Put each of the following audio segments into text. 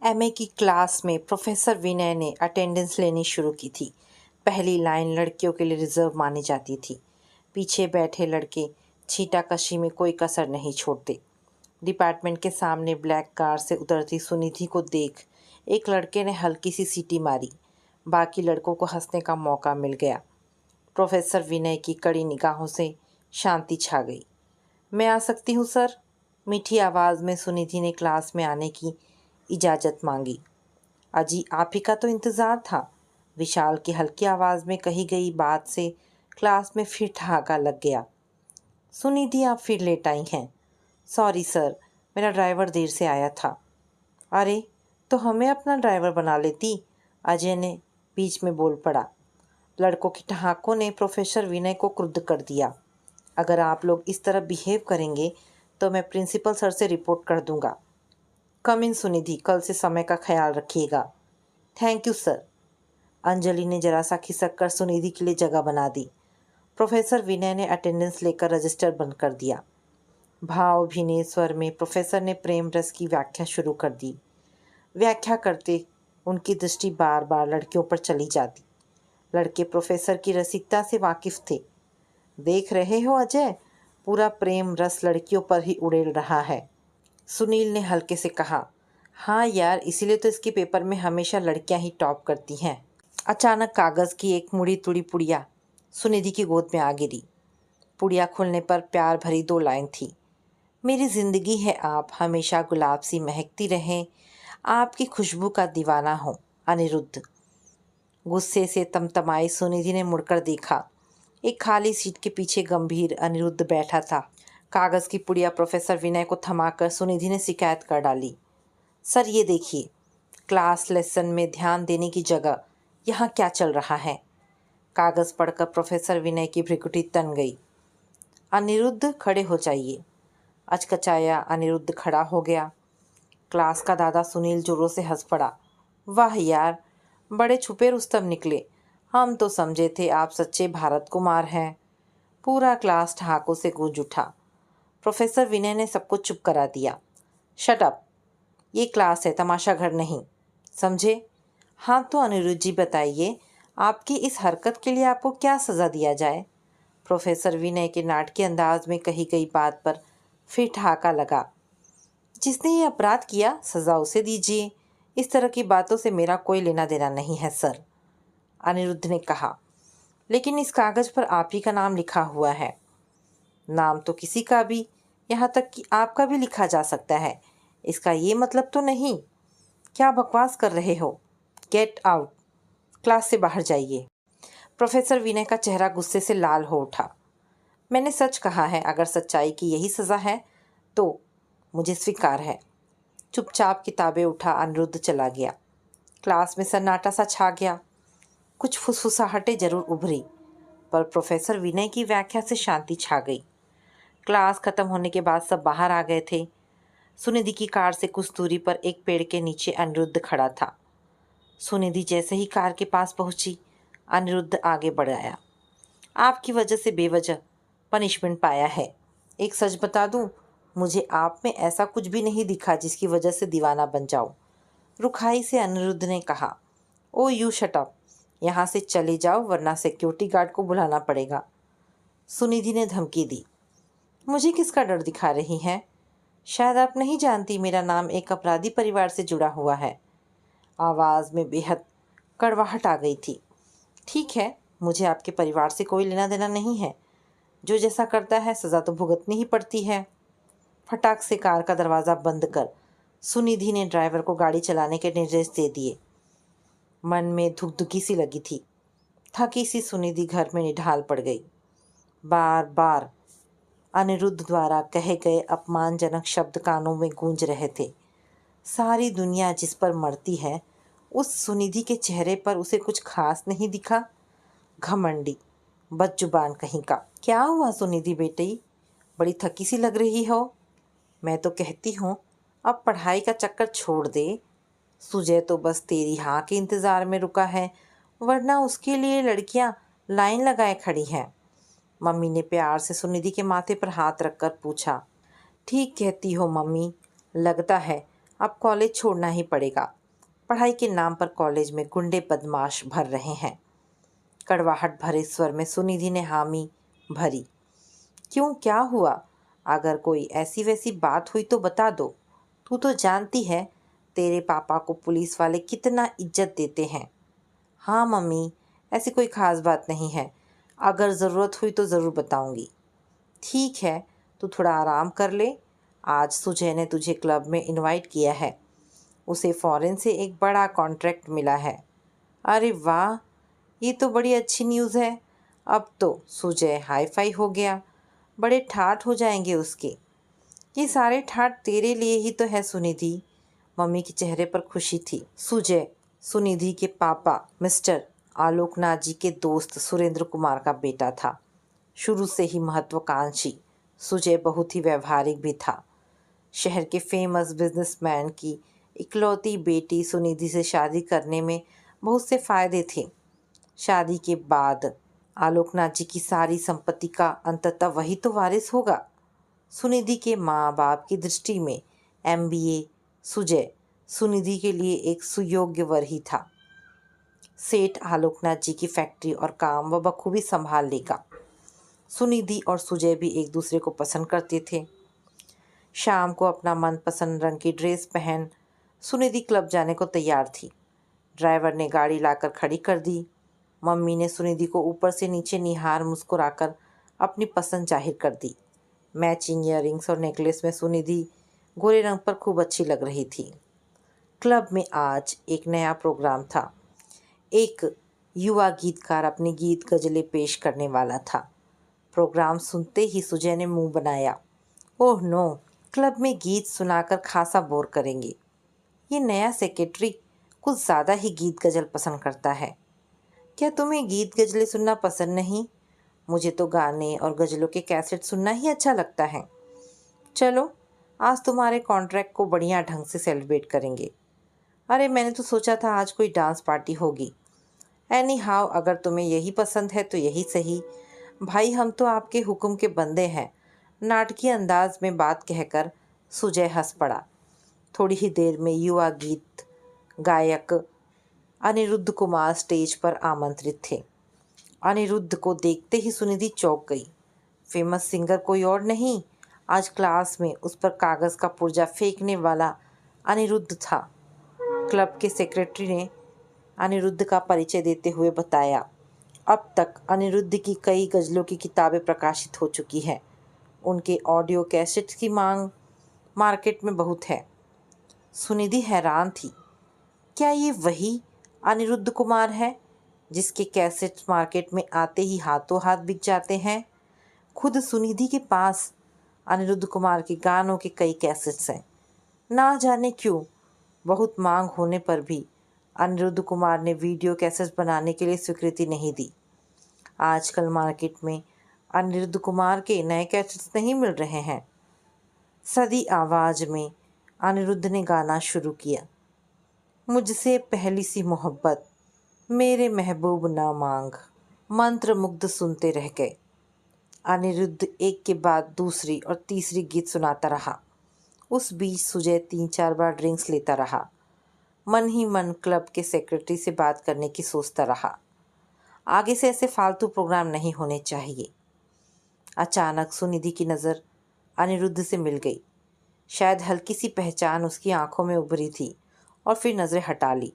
MA की class में professor विनय ने अटेंडेंस लेनी शुरू की थी। पहली लाइन लड़कियों के लिए रिजर्व मानी जाती थी। पीछे बैठे लड़के छींटाकशी में कोई कसर नहीं छोड़ते। डिपार्टमेंट के सामने ब्लैक कार से उतरती सुनिधि को देख एक लड़के ने हल्की सी सीटी मारी। बाकी लड़कों को हंसने का मौका मिल गया। प्रोफेसर विनय की कड़ी निगाहों से शांति छा गई। मैं आ सकती हूँ सर? मीठी आवाज़ में सुनिधि ने क्लास में आने की इजाज़त मांगी। अजी, आप ही का तो इंतज़ार था। विशाल की हल्की आवाज़ में कही गई बात से क्लास में फिर ठहाका लग गया। सुनिधि, आप फिर लेट आई हैं। सॉरी सर, मेरा ड्राइवर देर से आया था। अरे, तो हमें अपना ड्राइवर बना लेती, अजय ने बीच में बोल पड़ा। लड़कों के ठहाकों ने प्रोफेसर विनय को क्रुद्ध कर दिया। अगर आप लोग इस तरह बिहेव करेंगे तो मैं प्रिंसिपल सर से रिपोर्ट कर दूंगा। कम इन सुनिधि, कल से समय का ख्याल रखिएगा। Thank you sir. अंजलि ने जरा सा खिसक कर सुनिधि के लिए जगह बना दी। प्रोफेसर विनय ने अटेंडेंस लेकर रजिस्टर बंद कर दिया। भाव भीने स्वर में प्रोफेसर ने प्रेम रस की व्याख्या शुरू कर दी। व्याख्या करते उनकी दृष्टि बार बार लड़कियों पर चली जाती। लड़के प्रोफेसर की रसिकता से वाकिफ थे। देख रहे हो अजय, पूरा प्रेम रस लड़कियों पर ही उड़ेल रहा है। सुनील ने हल्के से कहा। हाँ यार, इसीलिए तो इसके पेपर में हमेशा लड़कियां ही टॉप करती हैं। अचानक कागज़ की एक मुड़ी तुड़ी पुड़िया सुनिधि की गोद में आ गिरी। पुड़िया खुलने पर प्यार भरी 2 लाइन थी। मेरी ज़िंदगी है आप, हमेशा गुलाब सी महकती रहें, आपकी खुशबू का दीवाना हो, अनिरुद्ध। गुस्से से तमतमाई सुनिधि ने मुड़कर देखा। एक खाली सीट के पीछे गंभीर अनिरुद्ध बैठा था। कागज़ की पुड़िया प्रोफेसर विनय को थमाकर सुनिधि ने शिकायत कर डाली। सर, ये देखिए, क्लास लेसन में ध्यान देने की जगह यहाँ क्या चल रहा है? कागज़ पढ़कर प्रोफेसर विनय की भ्रिकुटी तन गई। अनिरुद्ध, खड़े हो जाइए। अचकचाया अनिरुद्ध खड़ा हो गया। क्लास का दादा सुनील जोरों से हंस पड़ा। वाह यार, बड़े छुपे रुस्तम निकले। हम तो समझे थे आप सच्चे भारत कुमार हैं। पूरा क्लास ठहाकों से गूंज उठा। प्रोफेसर विनय ने सबको चुप करा दिया। शट अप, ये क्लास है, तमाशा घर नहीं, समझे? हाँ तो अनिरुद्ध जी बताइए, आपकी इस हरकत के लिए आपको क्या सज़ा दिया जाए? प्रोफेसर विनय के नाटकीय अंदाज में कही गई बात पर फिर ठहाका लगा। जिसने ये अपराध किया, सज़ा उसे दीजिए। इस तरह की बातों से मेरा कोई लेना देना नहीं है सर, अनिरुद्ध ने कहा। लेकिन इस कागज़ पर आप ही का नाम लिखा हुआ है। नाम तो किसी का भी, यहाँ तक कि आपका भी लिखा जा सकता है। इसका ये मतलब तो नहीं। क्या बकवास कर रहे हो? गेट आउट, क्लास से बाहर जाइए। प्रोफेसर विनय का चेहरा गुस्से से लाल हो उठा। मैंने सच कहा है, अगर सच्चाई की यही सज़ा है तो मुझे स्वीकार है। चुपचाप किताबें उठा अनिरुद्ध चला गया। क्लास में सन्नाटा सा छा गया। कुछ फुसफुसाहटें जरूर उभरी, पर प्रोफेसर विनय की व्याख्या से शांति छा गई। क्लास खत्म होने के बाद सब बाहर आ गए थे। सुनिधि की कार से कुछ दूरी पर एक पेड़ के नीचे अनिरुद्ध खड़ा था। सुनिधि जैसे ही कार के पास पहुंची, अनिरुद्ध आगे बढ़ आया। आपकी वजह से बेवजह पनिशमेंट पाया है। एक सच बता दूं, मुझे आप में ऐसा कुछ भी नहीं दिखा जिसकी वजह से दीवाना बन जाऊं। रुखाई से अनिरुद्ध ने कहा। ओ यू शट अप, यहाँ से चले जाओ वरना सिक्योरिटी गार्ड को बुलाना पड़ेगा। सुनिधि ने धमकी दी। मुझे किसका डर दिखा रही हैं? शायद आप नहीं जानती, मेरा नाम एक अपराधी परिवार से जुड़ा हुआ है। आवाज़ में बेहद कड़वाहट आ गई थी। ठीक है, मुझे आपके परिवार से कोई लेना देना नहीं है। जो जैसा करता है सज़ा तो भुगतनी ही पड़ती है। फटाक से कार का दरवाज़ा बंद कर सुनिधि ने ड्राइवर को गाड़ी चलाने के निर्देश दे दिए। मन में धुकधुकी सी लगी थी। थकी सी सुनिधि घर में निढाल पड़ गई। बार बार अनिरुद्ध द्वारा कहे गए अपमानजनक शब्द कानों में गूंज रहे थे। सारी दुनिया जिस पर मरती है, उस सुनिधि के चेहरे पर उसे कुछ खास नहीं दिखा। घमंडी, बदजुबान कहीं का। क्या हुआ सुनिधि बेटी, बड़ी थकी सी लग रही हो? मैं तो कहती हूँ अब पढ़ाई का चक्कर छोड़ दे। सुजय तो बस तेरी हाँ के इंतज़ार में रुका है, वरना उसके लिए लड़कियाँ लाइन लगाए खड़ी हैं। मम्मी ने प्यार से सुनिधि के माथे पर हाथ रखकर पूछा। ठीक कहती हो मम्मी, लगता है अब कॉलेज छोड़ना ही पड़ेगा। पढ़ाई के नाम पर कॉलेज में गुंडे बदमाश भर रहे हैं। कड़वाहट भरे स्वर में सुनिधि ने हामी भरी। क्यों, क्या हुआ? अगर कोई ऐसी वैसी बात हुई तो बता दो। तू तो जानती है तेरे पापा को पुलिस वाले कितना इज्जत देते हैं। हाँ मम्मी, ऐसी कोई ख़ास बात नहीं है। अगर ज़रूरत हुई तो ज़रूर बताऊंगी। ठीक है, तू थोड़ा आराम कर ले। आज सुजय ने तुझे क्लब में इनवाइट किया है। उसे फ़ॉरेन से एक बड़ा कॉन्ट्रैक्ट मिला है। अरे वाह, ये तो बड़ी अच्छी न्यूज़ है। अब तो सुजय हाई फाई हो गया। बड़े ठाठ हो जाएंगे उसके। ये सारे ठाठ तेरे लिए ही तो है सुनिधि। मम्मी के चेहरे पर खुशी थी। सुजय सुनिधि के पापा मिस्टर आलोकनाथ जी के दोस्त सुरेंद्र कुमार का बेटा था। शुरू से ही महत्वाकांक्षी सुजय बहुत ही व्यवहारिक भी था। शहर के फेमस बिजनेसमैन की इकलौती बेटी सुनिधि से शादी करने में बहुत से फायदे थे। शादी के बाद आलोकनाथ जी की सारी संपत्ति का अंततः वही तो वारिस होगा। सुनिधि के माँ बाप की दृष्टि में एमबीए सुजय सुनिधि के लिए एक सुयोग्य वर ही था। सेठ आलोकनाथ जी की फैक्ट्री और काम वह बखूबी संभाल लेगा। सुनिधि और सुजय भी एक दूसरे को पसंद करते थे। शाम को अपना मनपसंद रंग की ड्रेस पहन सुनिधि क्लब जाने को तैयार थी। ड्राइवर ने गाड़ी लाकर खड़ी कर दी। मम्मी ने सुनिधि को ऊपर से नीचे निहार मुस्कुराकर अपनी पसंद जाहिर कर दी। मैचिंग ईयररिंग्स और नेकलेस में सुनिधि गोरे रंग पर खूब अच्छी लग रही थी। क्लब में आज एक नया प्रोग्राम था। एक युवा गीतकार अपने गीत गज़लें पेश करने वाला था। प्रोग्राम सुनते ही सुजय ने मुंह बनाया। ओह नो, क्लब में गीत सुनाकर खासा बोर करेंगे। ये नया सेक्रेटरी कुछ ज़्यादा ही गीत गज़ल पसंद करता है। क्या तुम्हें गीत गज़लें सुनना पसंद नहीं? मुझे तो गाने और गज़लों के कैसेट सुनना ही अच्छा लगता है। चलो, आज तुम्हारे कॉन्ट्रैक्ट को बढ़िया ढंग से सेलिब्रेट करेंगे। अरे मैंने तो सोचा था आज कोई डांस पार्टी होगी। एनी हाउ, अगर तुम्हें यही पसंद है तो यही सही। भाई हम तो आपके हुक्म के बंदे हैं। नाटकीय अंदाज में बात कहकर सुजय हंस पड़ा। थोड़ी ही देर में युवा गीत गायक अनिरुद्ध कुमार स्टेज पर आमंत्रित थे। अनिरुद्ध को देखते ही सुनिधि चौंक गई। फेमस सिंगर कोई और नहीं, आज क्लास में उस पर कागज़ का पुर्जा फेंकने वाला अनिरुद्ध था। क्लब के सेक्रेटरी ने अनिरुद्ध का परिचय देते हुए बताया, अब तक अनिरुद्ध की कई गज़लों की किताबें प्रकाशित हो चुकी हैं। उनके ऑडियो कैसेट्स की मांग मार्केट में बहुत है। सुनिधि हैरान थी। क्या ये वही अनिरुद्ध कुमार है जिसके कैसेट्स मार्केट में आते ही हाथों हाथ बिक जाते हैं? खुद सुनिधि के पास अनिरुद्ध कुमार के गानों के कई कैसेट्स हैं। ना जाने क्यों बहुत मांग होने पर भी अनिरुद्ध कुमार ने वीडियो कैसेट्स बनाने के लिए स्वीकृति नहीं दी। आजकल मार्केट में अनिरुद्ध कुमार के नए कैसेट्स नहीं मिल रहे हैं। सदी आवाज़ में अनिरुद्ध ने गाना शुरू किया। मुझसे पहली सी मोहब्बत मेरे महबूब ना मांग। मंत्र मुग्ध सुनते रह गए। अनिरुद्ध एक के बाद दूसरी और तीसरी गीत सुनाता रहा। उस बीच सुजय 3-4 बार ड्रिंक्स लेता रहा। मन ही मन क्लब के सेक्रेटरी से बात करने की सोचता रहा। आगे से ऐसे फालतू प्रोग्राम नहीं होने चाहिए। अचानक सुनिधि की नज़र अनिरुद्ध से मिल गई। शायद हल्की सी पहचान उसकी आंखों में उभरी थी और फिर नज़रें हटा ली।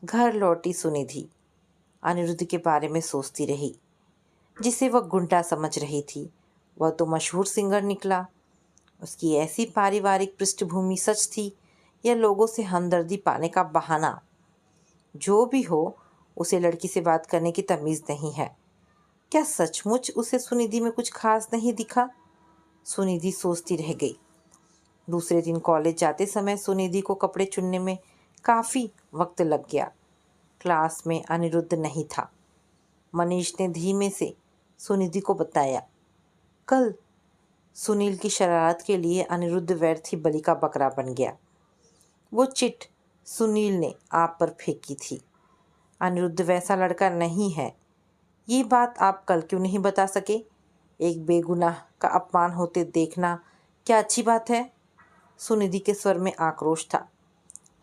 घर लौटी सुनिधि अनिरुद्ध के बारे में सोचती रही। जिसे वह गुंडा समझ रही थी वह तो मशहूर सिंगर निकला। उसकी ऐसी पारिवारिक पृष्ठभूमि सच थी या लोगों से हमदर्दी पाने का बहाना? जो भी हो, उसे लड़की से बात करने की तमीज़ नहीं है। क्या सचमुच उसे सुनिधि में कुछ खास नहीं दिखा? सुनिधि सोचती रह गई। दूसरे दिन कॉलेज जाते समय सुनिधि को कपड़े चुनने में काफ़ी वक्त लग गया। क्लास में अनिरुद्ध नहीं था। मनीष ने धीमे से सुनिधि को बताया, कल सुनील की शरारत के लिए अनिरुद्ध व्यर्थ ही बलि का बकरा बन गया। वो चिट सुनील ने आप पर फेंकी थी। अनिरुद्ध वैसा लड़का नहीं है। ये बात आप कल क्यों नहीं बता सके? एक बेगुनाह का अपमान होते देखना क्या अच्छी बात है? सुनिधि के स्वर में आक्रोश था।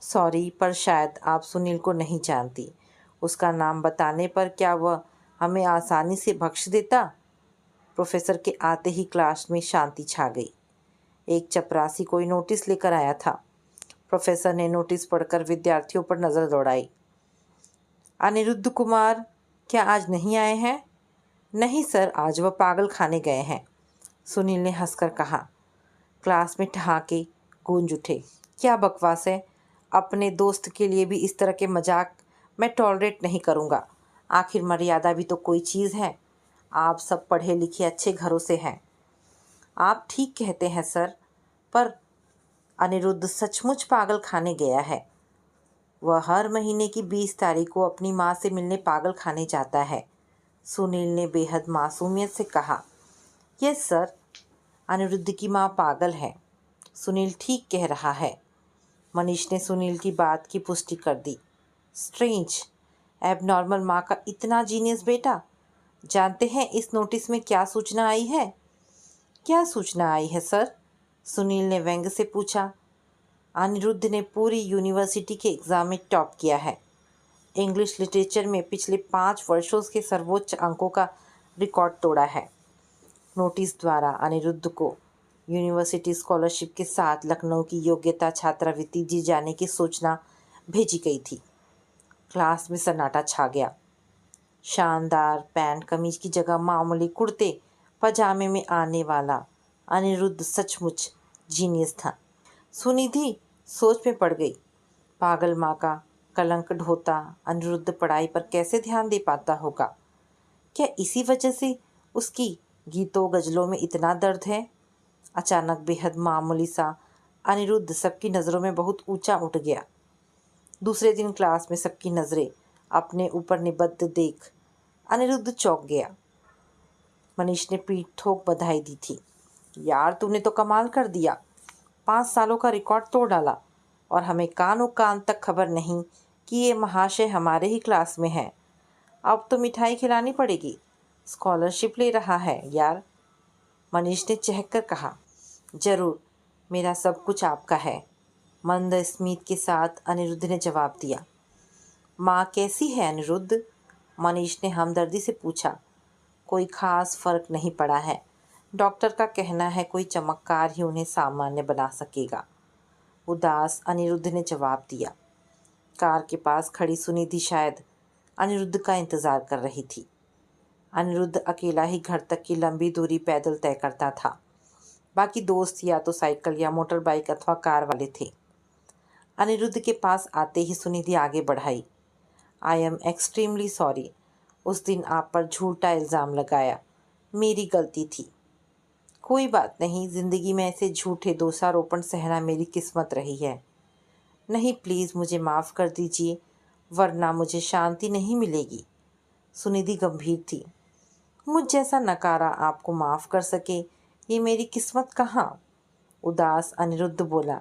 सॉरी, पर शायद आप सुनील को नहीं जानती। उसका नाम बताने पर क्या वह हमें आसानी से बख्श देता? प्रोफेसर के आते ही क्लास में शांति छा गई। एक चपरासी कोई नोटिस लेकर आया था। प्रोफेसर ने नोटिस पढ़कर विद्यार्थियों पर नज़र दौड़ाई। अनिरुद्ध कुमार क्या आज नहीं आए हैं? नहीं सर, आज वह पागल खाने गए हैं, सुनील ने हंसकर कहा। क्लास में ठहाके गूंज उठे। क्या बकवास है, अपने दोस्त के लिए भी इस तरह के मजाक मैं टॉलरेट नहीं करूँगा। आखिर मर्यादा भी तो कोई चीज़ है। आप सब पढ़े लिखे अच्छे घरों से हैं। आप ठीक कहते हैं सर, पर अनिरुद्ध सचमुच पागल खाने गया है। वह हर महीने की 20 तारीख को अपनी माँ से मिलने पागल खाने जाता है, सुनील ने बेहद मासूमियत से कहा। यस सर, अनिरुद्ध की माँ पागल है। सुनील ठीक कह रहा है। मनीष ने सुनील की बात की पुष्टि कर दी। स्ट्रेंज, एबनॉर्मल माँ का इतना जीनियस बेटा। जानते हैं इस नोटिस में क्या सूचना आई है? क्या सूचना आई है सर? सुनील ने व्यंग से पूछा। अनिरुद्ध ने पूरी यूनिवर्सिटी के एग्ज़ाम में टॉप किया है। इंग्लिश लिटरेचर में पिछले 5 वर्षों के सर्वोच्च अंकों का रिकॉर्ड तोड़ा है। नोटिस द्वारा अनिरुद्ध को यूनिवर्सिटी स्कॉलरशिप के साथ लखनऊ की योग्यता छात्रवृत्ति दी जाने की सूचना भेजी गई थी। क्लास में सन्नाटा छा गया। शानदार पैंट कमीज की जगह मामूली कुर्ते पजामे में आने वाला अनिरुद्ध सचमुच जीनियस था। सुनिधि सोच में पड़ गई। पागल माँ का कलंक ढोता अनिरुद्ध पढ़ाई पर कैसे ध्यान दे पाता होगा? क्या इसी वजह से उसकी गीतों गज़लों में इतना दर्द है? अचानक बेहद मामूली सा अनिरुद्ध सबकी नज़रों में बहुत ऊंचा उठ गया। दूसरे दिन क्लास में सबकी नज़रें अपने ऊपर निबद्ध देख अनिरुद्ध चौंक गया। मनीष ने पीठ ठोक बधाई दी थी। यार, तूने तो कमाल कर दिया। 5 सालों का रिकॉर्ड तोड़ डाला और हमें कानों कान तक खबर नहीं कि ये महाशय हमारे ही क्लास में है। अब तो मिठाई खिलानी पड़ेगी। स्कॉलरशिप ले रहा है यार, मनीष ने चहक कर कहा। ज़रूर, मेरा सब कुछ आपका है, मंद स्मित के साथ अनिरुद्ध ने जवाब दिया। माँ कैसी है अनिरुद्ध? मनीष ने हमदर्दी से पूछा। कोई खास फर्क नहीं पड़ा है। डॉक्टर का कहना है कोई चमत्कार ही उन्हें सामान्य बना सकेगा, उदास अनिरुद्ध ने जवाब दिया। कार के पास खड़ी सुनिधि शायद अनिरुद्ध का इंतज़ार कर रही थी। अनिरुद्ध अकेला ही घर तक की लंबी दूरी पैदल तय करता था। बाकी दोस्त या तो साइकिल या मोटर बाइक अथवा कार वाले थे। अनिरुद्ध के पास आते ही सुनिधि आगे बढ़ाई। आई एम एक्सट्रीमली सॉरी, उस दिन आप पर झूठा इल्ज़ाम लगाया, मेरी गलती थी। कोई बात नहीं, ज़िंदगी में ऐसे झूठे दोषारोपण सहना मेरी किस्मत रही है। नहीं, प्लीज़ मुझे माफ़ कर दीजिए, वरना मुझे शांति नहीं मिलेगी। सुनिधि गंभीर थी। मुझ जैसा नकारा आपको माफ़ कर सके, ये मेरी किस्मत कहाँ? उदास अनिरुद्ध बोला।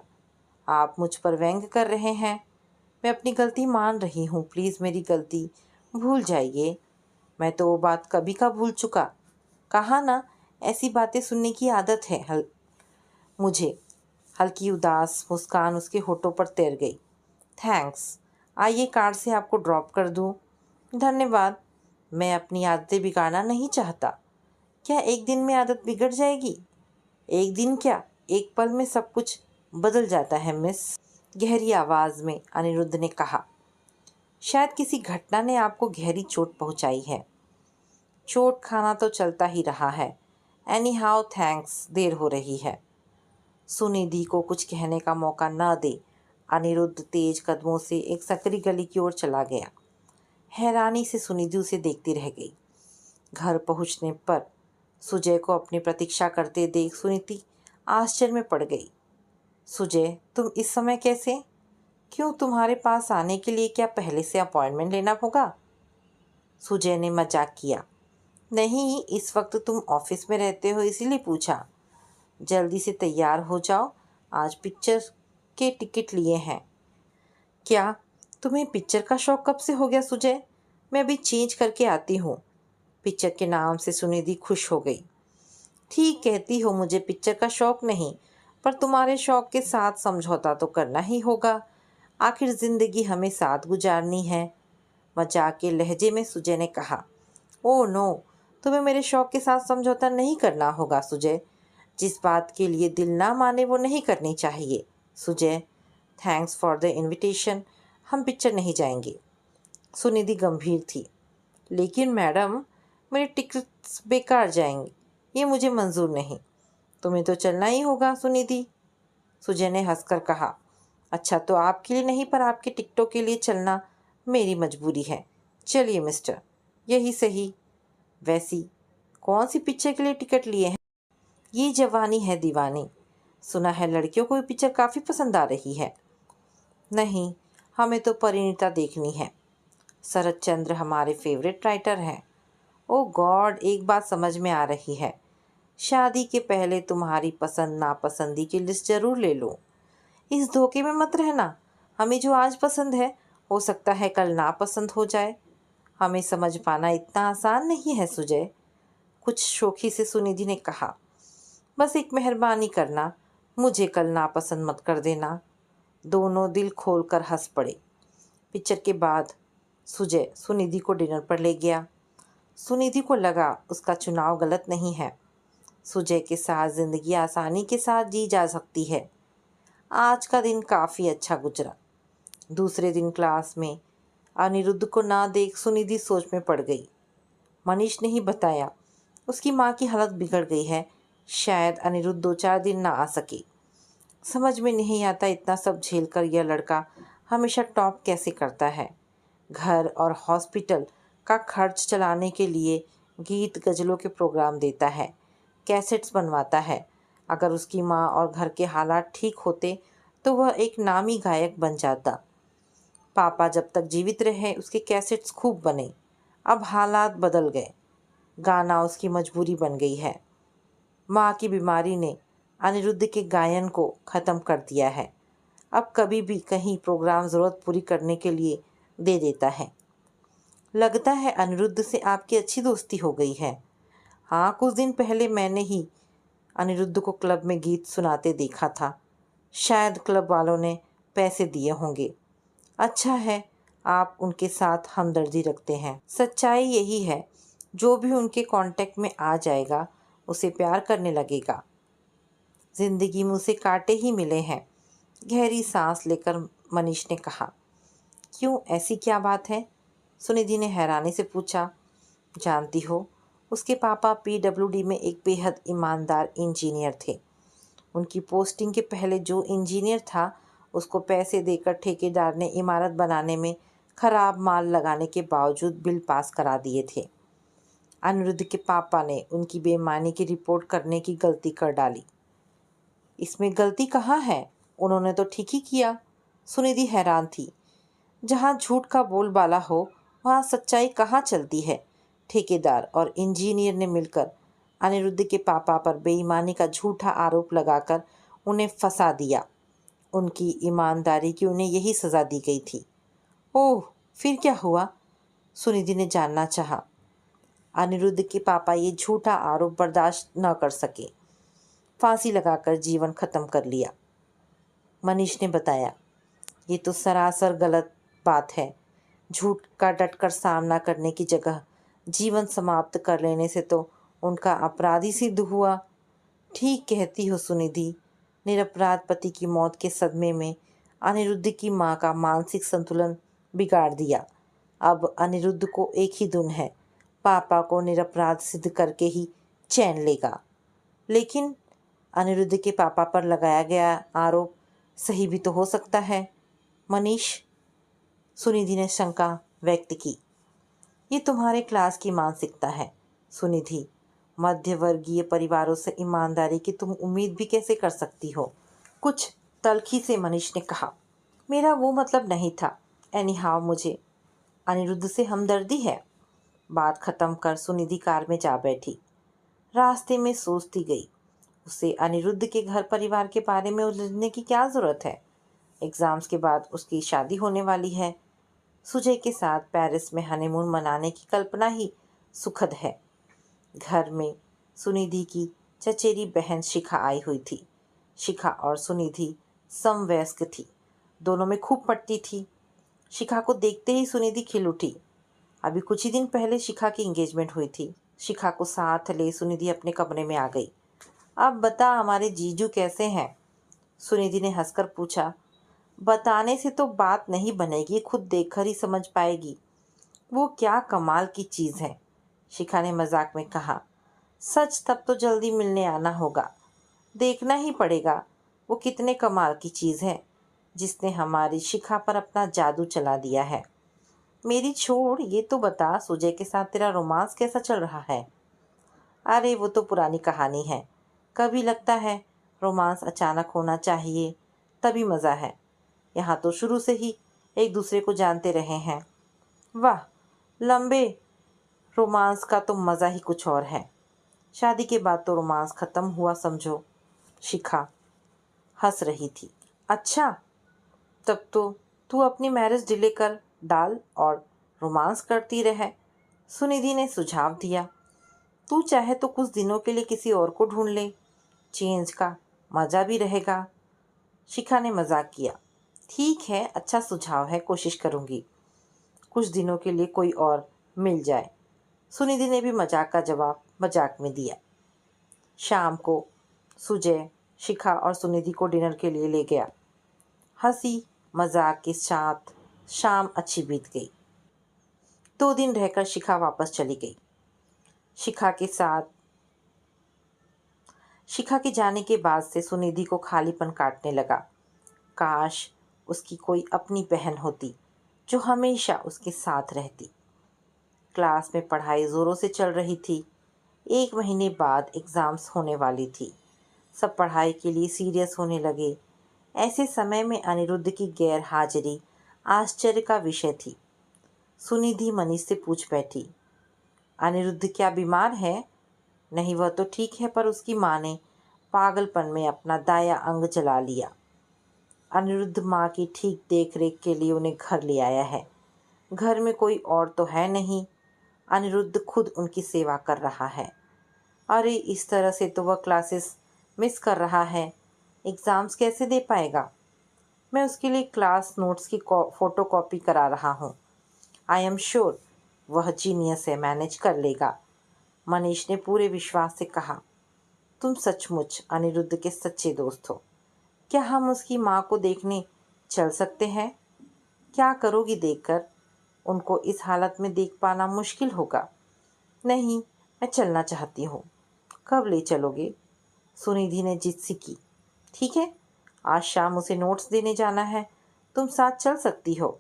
आप मुझ पर व्यंग कर रहे हैं। मैं अपनी गलती मान रही हूँ, प्लीज़ मेरी गलती भूल जाइए। मैं तो वो बात कभी का भूल चुका। कहा ना, ऐसी बातें सुनने की आदत है मुझे। हल्की उदास मुस्कान उसके होठों पर तैर गई। थैंक्स, आइए कार से आपको ड्रॉप कर दूँ। धन्यवाद, मैं अपनी आदतें बिगाड़ना नहीं चाहता। क्या एक दिन में आदत बिगड़ जाएगी? एक दिन क्या, एक पल में सब कुछ बदल जाता है मिस, गहरी आवाज़ में अनिरुद्ध ने कहा। शायद किसी घटना ने आपको गहरी चोट पहुंचाई है। चोट खाना तो चलता ही रहा है। एनी हाउ थैंक्स, देर हो रही है। सुनिधि को कुछ कहने का मौका न दे अनिरुद्ध तेज कदमों से एक सकरी गली की ओर चला गया। हैरानी से सुनिधि उसे देखती रह गई। घर पहुंचने पर सुजय को अपनी प्रतीक्षा करते देख सुनिधि आश्चर्य में पड़ गई। सुजय, तुम इस समय कैसे? क्यों, तुम्हारे पास आने के लिए क्या पहले से अपॉइंटमेंट लेना होगा? सुजय ने मजाक किया। नहीं, इस वक्त तुम ऑफिस में रहते हो इसीलिए पूछा। जल्दी से तैयार हो जाओ, आज पिक्चर के टिकट लिए हैं। क्या तुम्हें पिक्चर का शौक कब से हो गया सुजय? मैं अभी चेंज करके आती हूँ। पिक्चर के नाम से सुनिधि खुश हो गई। ठीक कहती हो, मुझे पिक्चर का शौक नहीं, पर तुम्हारे शौक के साथ समझौता तो करना ही होगा। आखिर ज़िंदगी हमें साथ गुजारनी है। मजाक के लहजे में सुजय ने कहा। ओह नो, तुम्हें मेरे शौक के साथ समझौता नहीं करना होगा सुजय। जिस बात के लिए दिल ना माने वो नहीं करनी चाहिए। Sujay, thanks for the invitation, हम पिक्चर नहीं जाएंगे। सुनिधि गंभीर थी। लेकिन मैडम, मेरे टिकट्स बेकार जाएंगे, ये मुझे मंजूर नहीं। तुम्हें तो चलना ही होगा सुनिधि। सुजय ने हंसकर कहा। अच्छा, तो आपके लिए नहीं पर आपके टिकटों के लिए चलना मेरी मजबूरी है। चलिए मिस्टर, यही सही। वैसी कौन सी पिक्चर के लिए टिकट लिए हैं? ये जवानी है दीवानी। सुना है लड़कियों को ये पिक्चर काफ़ी पसंद आ रही है। नहीं, हमें तो परिणीता देखनी है। शरद चंद्र हमारे फेवरेट राइटर हैं। ओ गॉड, एक बात समझ में आ रही है। शादी के पहले तुम्हारी पसंद नापसंदी की लिस्ट जरूर ले लो। इस धोखे में मत रहना। हमें जो आज पसंद है हो सकता है कल नापसंद हो जाए। हमें समझ पाना इतना आसान नहीं है सुजय, कुछ शोखी से सुनिधि ने कहा। बस एक मेहरबानी करना, मुझे कल नापसंद मत कर देना। दोनों दिल खोलकर हंस पड़े। पिक्चर के बाद सुजय सुनिधि को डिनर पर ले गया। सुनिधि को लगा उसका चुनाव गलत नहीं है। सुजय के साथ ज़िंदगी आसानी के साथ जी जा सकती है। आज का दिन काफ़ी अच्छा गुजरा। दूसरे दिन क्लास में अनिरुद्ध को ना देख सुनिधि सोच में पड़ गई। मनीष ने ही बताया उसकी माँ की हालत बिगड़ गई है। शायद अनिरुद्ध 2-4 दिन ना आ सके। समझ में नहीं आता इतना सब झेल कर यह लड़का हमेशा टॉप कैसे करता है। घर और हॉस्पिटल का खर्च चलाने के लिए गीत गज़लों के प्रोग्राम देता है, कैसेट्स बनवाता है। अगर उसकी माँ और घर के हालात ठीक होते तो वह एक नामी गायक बन जाता। पापा जब तक जीवित रहे उसके कैसेट्स खूब बने। अब हालात बदल गए, गाना उसकी मजबूरी बन गई है। माँ की बीमारी ने अनिरुद्ध के गायन को ख़त्म कर दिया है। अब कभी भी कहीं प्रोग्राम ज़रूरत पूरी करने के लिए दे देता है। लगता है अनिरुद्ध से आपकी अच्छी दोस्ती हो गई है। हाँ, कुछ दिन पहले मैंने ही अनिरुद्ध को क्लब में गीत सुनाते देखा था। शायद क्लब वालों ने पैसे दिए होंगे। अच्छा है आप उनके साथ हमदर्दी रखते हैं। सच्चाई यही है, जो भी उनके कांटेक्ट में आ जाएगा उसे प्यार करने लगेगा। जिंदगी में उसे कांटे ही मिले हैं। गहरी सांस लेकर मनीष ने कहा। क्यों, ऐसी क्या बात है? सुनिधि ने हैरानी से पूछा। जानती हो, उसके पापा पीडब्ल्यूडी में एक बेहद ईमानदार इंजीनियर थे। उनकी पोस्टिंग के पहले जो इंजीनियर था उसको पैसे देकर ठेकेदार ने इमारत बनाने में खराब माल लगाने के बावजूद बिल पास करा दिए थे। अनिरुद्ध के पापा ने उनकी बेईमानी की रिपोर्ट करने की गलती कर डाली। इसमें गलती कहाँ है? उन्होंने तो ठीक ही किया। सुनिधि हैरान थी। जहाँ झूठ का बोलबाला हो वहाँ सच्चाई कहाँ चलती है। ठेकेदार और इंजीनियर ने मिलकर अनिरुद्ध के पापा पर बेईमानी का झूठा आरोप लगाकर उन्हें फंसा दिया। उनकी ईमानदारी की उन्हें यही सज़ा दी गई थी। ओह, फिर क्या हुआ? सुनिधि ने जानना चाहा। अनिरुद्ध के पापा ये झूठा आरोप बर्दाश्त न कर सके, फांसी लगाकर जीवन खत्म कर लिया। मनीष ने बताया। ये तो सरासर गलत बात है। झूठ का डटकर सामना करने की जगह जीवन समाप्त कर लेने से तो उनका अपराधी सिद्ध हुआ। ठीक कहती हो सुनिधि। निरपराध पति की मौत के सदमे में अनिरुद्ध की माँ का मानसिक संतुलन बिगाड़ दिया। अब अनिरुद्ध को एक ही धुन है, पापा को निरपराध सिद्ध करके ही चैन लेगा। लेकिन अनिरुद्ध के पापा पर लगाया गया आरोप सही भी तो हो सकता है मनीष, सुनिधि ने शंका व्यक्त की। ये तुम्हारे क्लास की मानसिकता है सुनिधि। मध्यवर्गीय परिवारों से ईमानदारी की तुम उम्मीद भी कैसे कर सकती हो? कुछ तल्खी से मनीष ने कहा। मेरा वो मतलब नहीं था। एनी हाउ मुझे अनिरुद्ध से हमदर्दी है। बात खत्म कर सुनिधि कार में जा बैठी। रास्ते में सोचती गई, उसे अनिरुद्ध के घर परिवार के बारे में उलझने की क्या ज़रूरत है। एग्ज़ाम्स के बाद उसकी शादी होने वाली है। सुजय के साथ पेरिस में हनीमून मनाने की कल्पना ही सुखद है। घर में सुनिधि की चचेरी बहन शिखा आई हुई थी। शिखा और सुनिधि समवयस्क थी, दोनों में खूब पटती थी। शिखा को देखते ही सुनिधि खिल उठी। अभी कुछ ही दिन पहले शिखा की एंगेजमेंट हुई थी। शिखा को साथ ले सुनिधि अपने कमरे में आ गई। अब बता, हमारे जीजू कैसे हैं? सुनिधि ने हंसकर पूछा। बताने से तो बात नहीं बनेगी, खुद देखकर ही समझ पाएगी। वो क्या कमाल की चीज़ है, शिखा ने मजाक में कहा। सच, तब तो जल्दी मिलने आना होगा। देखना ही पड़ेगा वो कितने कमाल की चीज़ है जिसने हमारी शिखा पर अपना जादू चला दिया है। मेरी छोड़, ये तो बता, सुजय के साथ तेरा रोमांस कैसा चल रहा है? अरे वो तो पुरानी कहानी है। कभी लगता है रोमांस अचानक होना चाहिए, तभी मज़ा है। यहाँ तो शुरू से ही एक दूसरे को जानते रहे हैं। वाह, लंबे रोमांस का तो मज़ा ही कुछ और है। शादी के बाद तो रोमांस ख़त्म हुआ समझो। शिखा हंस रही थी। अच्छा, तब तो तू अपनी मैरिज डिले कर डाल और रोमांस करती रहे, सुनिधि ने सुझाव दिया। तू चाहे तो कुछ दिनों के लिए किसी और को ढूंढ ले, चेंज का मज़ा भी रहेगा, शिखा ने मजाक किया। ठीक है, अच्छा सुझाव है, कोशिश करूंगी कुछ दिनों के लिए कोई और मिल जाए, सुनिधि ने भी मजाक का जवाब मजाक में दिया। शाम को सुजय शिखा और सुनिधि को डिनर के लिए ले गया। हंसी मजाक के साथ शाम अच्छी बीत गई। 2 दिन रहकर शिखा वापस चली गई। शिखा के साथ शिखा के जाने के बाद से सुनिधि को खालीपन काटने लगा। काश उसकी कोई अपनी बहन होती जो हमेशा उसके साथ रहती। क्लास में पढ़ाई ज़ोरों से चल रही थी। 1 महीने बाद एग्ज़ाम्स होने वाली थी। सब पढ़ाई के लिए सीरियस होने लगे। ऐसे समय में अनिरुद्ध की गैर हाजिरी आश्चर्य का विषय थी। सुनिधि मनीष से पूछ बैठी, अनिरुद्ध क्या बीमार है? नहीं, वह तो ठीक है, पर उसकी माँ ने पागलपन में अपना दाया अंग जला लिया। अनिरुद्ध माँ की ठीक देख रेख के लिए उन्हें घर ले आया है। घर में कोई और तो है नहीं, अनिरुद्ध खुद उनकी सेवा कर रहा है। अरे, इस तरह से तो वह क्लासेस मिस कर रहा है, एग्ज़ाम्स कैसे दे पाएगा? मैं उसके लिए क्लास नोट्स की फ़ोटो कॉपी करा रहा हूँ। आई एम श्योर वह जीनियस है, मैनेज कर लेगा, मनीष ने पूरे विश्वास से कहा। तुम सचमुच अनिरुद्ध के सच्चे दोस्त हो। क्या हम उसकी माँ को देखने चल सकते हैं? क्या करोगी देखकर? उनको इस हालत में देख पाना मुश्किल होगा। नहीं, मैं चलना चाहती हूँ। कब ले चलोगे? सुनिधि ने जिद सी की। ठीक है, आज शाम उसे नोट्स देने जाना है, तुम साथ चल सकती हो।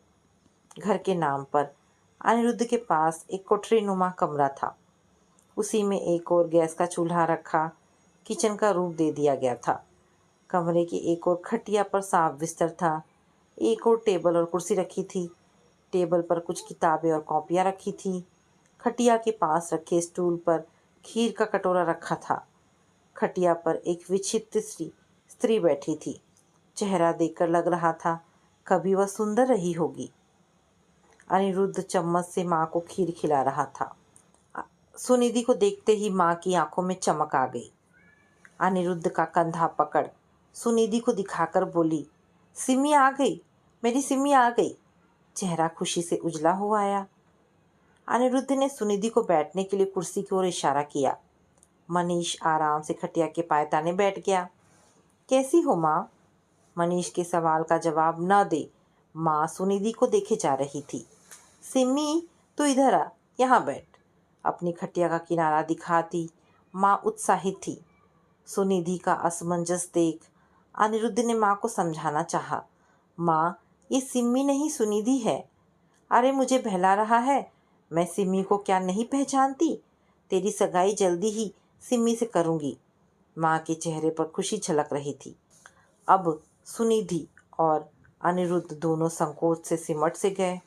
घर के नाम पर अनिरुद्ध के पास एक कोठरी नुमा कमरा था। उसी में एक और गैस का चूल्हा रखा किचन का रूप दे दिया गया था। कमरे की एक और खटिया पर साफ बिस्तर था। एक और टेबल और कुर्सी रखी थी। टेबल पर कुछ किताबें और कॉपियाँ रखी थी। खटिया के पास रखे स्टूल पर खीर का कटोरा रखा था। खटिया पर एक विचित्र स्त्री बैठी थी। चेहरा देखकर लग रहा था कभी वह सुंदर रही होगी। अनिरुद्ध चम्मच से माँ को खीर खिला रहा था। सुनिधि को देखते ही माँ की आंखों में चमक आ गई। अनिरुद्ध का कंधा पकड़ सुनिधि को दिखाकर बोली, सिमी आ गई, मेरी सिमी आ गई। चेहरा खुशी से उजला हो आया। अनिरुद्ध ने सुनिधि को बैठने के लिए कुर्सी की ओर इशारा किया। मनीष आराम से खटिया के पायदाने बैठ गया। कैसी हो माँ? मनीष के सवाल का जवाब न दे माँ सुनिधि को देखे जा रही थी। सिमी, तू इधर आ, यहाँ बैठ, अपनी खटिया का किनारा दिखाती माँ उत्साहित थी। सुनिधि का असमंजस देख अनिरुद्ध ने माँ को समझाना चाहा। माँ, ये सिम्मी नहीं सुनिधि है। अरे, मुझे बहला रहा है, मैं सिम्मी को क्या नहीं पहचानती? तेरी सगाई जल्दी ही सिम्मी से करूँगी। माँ के चेहरे पर खुशी झलक रही थी। अब सुनिधि और अनिरुद्ध दोनों संकोच से सिमट से गए।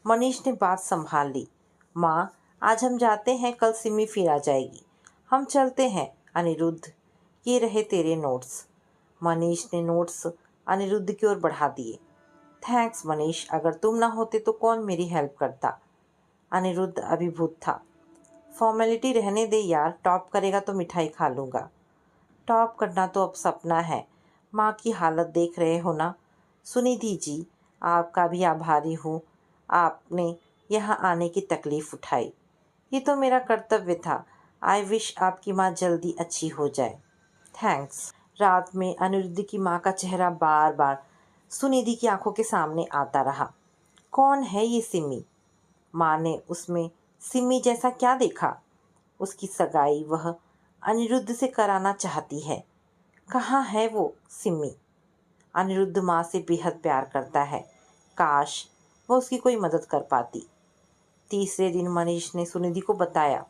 मनीष ने बात संभाल ली। माँ, आज हम जाते हैं, कल सिमी फिर आ जाएगी। हम चलते हैं अनिरुद्ध, ये रहे तेरे नोट्स। मनीष ने नोट्स अनिरुद्ध की ओर बढ़ा दिए। थैंक्स मनीष, अगर तुम ना होते तो कौन मेरी हेल्प करता? अनिरुद्ध अभिभूत था। फॉर्मेलिटी रहने दे यार, टॉप करेगा तो मिठाई खा लूँगा। टॉप करना तो अब सपना है, माँ की हालत देख रहे हो ना। सुनिधि जी, आपका भी आभारी हूँ। आपने यहाँ आने की तकलीफ़ उठाई। ये तो मेरा कर्तव्य था। आई विश आपकी माँ जल्दी अच्छी हो जाए। थैंक्स। रात में अनिरुद्ध की माँ का चेहरा बार बार सुनिधि की आंखों के सामने आता रहा। कौन है ये सिमी? माँ ने उसमें सिमी जैसा क्या देखा? उसकी सगाई वह अनिरुद्ध से कराना चाहती है। कहाँ है वो सिमी? अनिरुद्ध माँ से बेहद प्यार करता है। काश वह उसकी कोई मदद कर पाती। तीसरे दिन मनीष ने सुनिधि को बताया,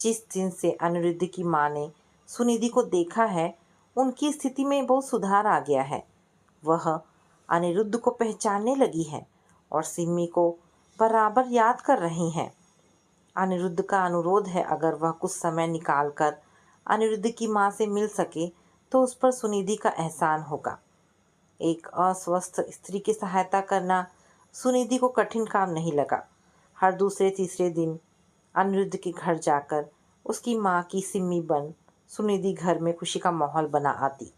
जिस दिन से अनिरुद्ध की माँ ने सुनिधि को देखा है, उनकी स्थिति में बहुत सुधार आ गया है। वह अनिरुद्ध को पहचानने लगी है और सिमी को बराबर याद कर रही हैं। अनिरुद्ध का अनुरोध है, अगर वह कुछ समय निकाल कर अनिरुद्ध की माँ से मिल सके तो उस पर सुनिधि का एहसान होगा। एक अस्वस्थ स्त्री की सहायता करना सुनिधि को कठिन काम नहीं लगा। हर दूसरे तीसरे दिन अनिरुद्ध के घर जाकर उसकी माँ की सिम्मी बन सुनिधि घर में खुशी का माहौल बना आती।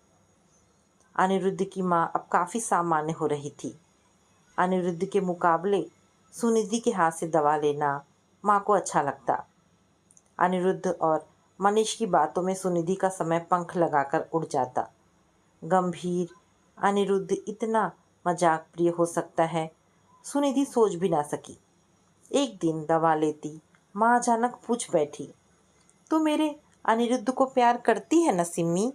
अनिरुद्ध की माँ अब काफ़ी सामान्य हो रही थी। अनिरुद्ध के मुकाबले सुनिधि के हाथ से दवा लेना माँ को अच्छा लगता। अनिरुद्ध और मनीष की बातों में सुनिधि का समय पंख लगाकर उड़ जाता। गंभीर अनिरुद्ध इतना मजाक प्रिय हो सकता है, सुनिधि सोच भी ना सकी। एक दिन दवा लेती माँ अचानक पूछ बैठी, तू मेरे अनिरुद्ध को प्यार करती है ना सिम्मी?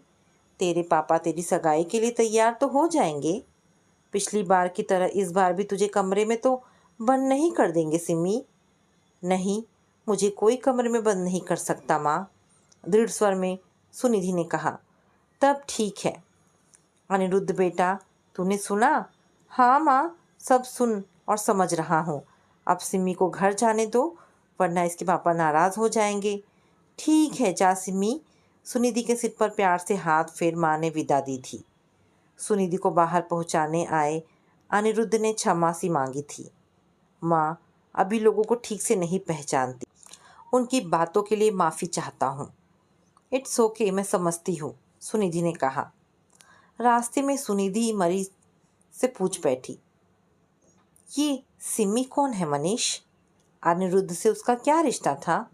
तेरे पापा तेरी सगाई के लिए तैयार तो हो जाएंगे। पिछली बार की तरह इस बार भी तुझे कमरे में तो बंद नहीं कर देंगे सिम्मी? नहीं, मुझे कोई कमरे में बंद नहीं कर सकता माँ, दृढ़ स्वर में सुनिधि ने कहा। तब ठीक है। अनिरुद्ध बेटा, तूने सुना? हाँ माँ, सब सुन और समझ रहा हूँ। अब सिम्मी को घर जाने दो, वरना इसके पापा नाराज़ हो जाएंगे। ठीक है, जा सिम्मी। सुनिधि के सिर पर प्यार से हाथ फेर माँ ने विदा दी थी। सुनिधि को बाहर पहुँचाने आए अनिरुद्ध ने क्षमा सी मांगी थी। माँ अभी लोगों को ठीक से नहीं पहचानती, उनकी बातों के लिए माफ़ी चाहता हूँ। इट्स ओके, मैं समझती हूँ, सुनिधि ने कहा। रास्ते में सुनिधि मरीज से पूछ बैठी, ये सिमी कौन है मनीष? अनिरुद्ध से उसका क्या रिश्ता था?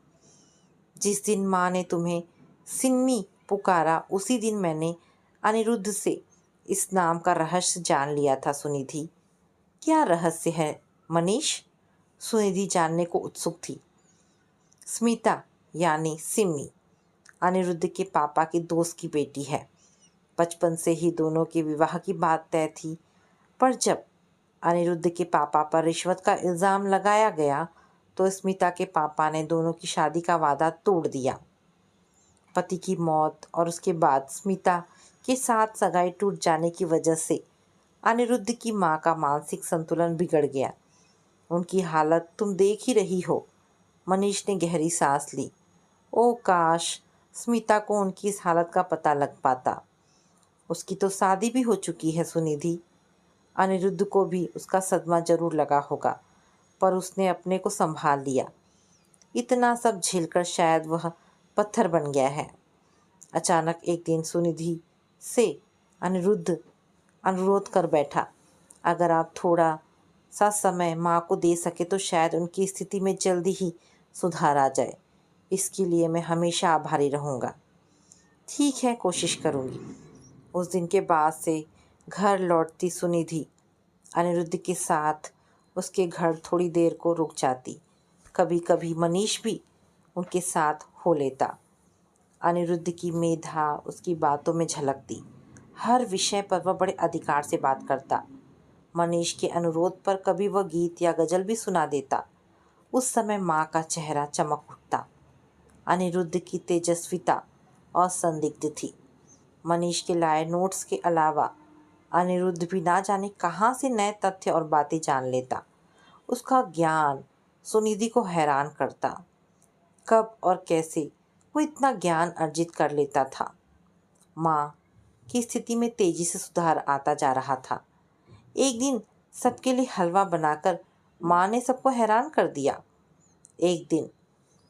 जिस दिन माँ ने तुम्हें सिम्मी पुकारा उसी दिन मैंने अनिरुद्ध से इस नाम का रहस्य जान लिया था सुनिधि। क्या रहस्य है मनीष? सुनिधि जानने को उत्सुक थी। स्मिता यानी सिम्मी अनिरुद्ध के पापा के दोस्त की बेटी है। बचपन से ही दोनों के विवाह की बात तय थी, पर जब अनिरुद्ध के पापा पर रिश्वत का इल्ज़ाम लगाया गया तो स्मिता के पापा ने दोनों की शादी का वादा तोड़ दिया। पति की मौत और उसके बाद स्मिता के साथ सगाई टूट जाने की वजह से अनिरुद्ध की माँ का मानसिक संतुलन बिगड़ गया। उनकी हालत तुम देख ही रही हो। मनीष ने गहरी सांस ली। ओ काश स्मिता को उनकी इस हालत का पता लग पाता। उसकी तो शादी भी हो चुकी है सुनिधि। अनिरुद्ध को भी उसका सदमा जरूर लगा होगा, पर उसने अपने को संभाल लिया। इतना सब झेलकर शायद वह पत्थर बन गया है। अचानक एक दिन सुनिधि से अनिरुद्ध अनुरोध कर बैठा, अगर आप थोड़ा सा समय माँ को दे सके तो शायद उनकी स्थिति में जल्दी ही सुधार आ जाए। इसके लिए मैं हमेशा आभारी रहूँगा। ठीक है, कोशिश करूँगी। उस दिन के बाद से घर लौटती सुनिधि अनिरुद्ध के साथ उसके घर थोड़ी देर को रुक जाती। कभी कभी मनीष भी उनके साथ हो लेता। अनिरुद्ध की मेधा उसकी बातों में झलकती। हर विषय पर वह बड़े अधिकार से बात करता। मनीष के अनुरोध पर कभी वह गीत या गज़ल भी सुना देता। उस समय माँ का चेहरा चमक उठता। अनिरुद्ध की तेजस्विता असंदिग्ध थी। मनीष के लाए नोट्स के अलावा अनिरुद्ध भी ना जाने कहाँ से नए तथ्य और बातें जान लेता। उसका ज्ञान सुनिधि को हैरान करता। कब और कैसे वो इतना ज्ञान अर्जित कर लेता था। माँ की स्थिति में तेजी से सुधार आता जा रहा था। एक दिन सबके लिए हलवा बनाकर माँ ने सबको हैरान कर दिया। एक दिन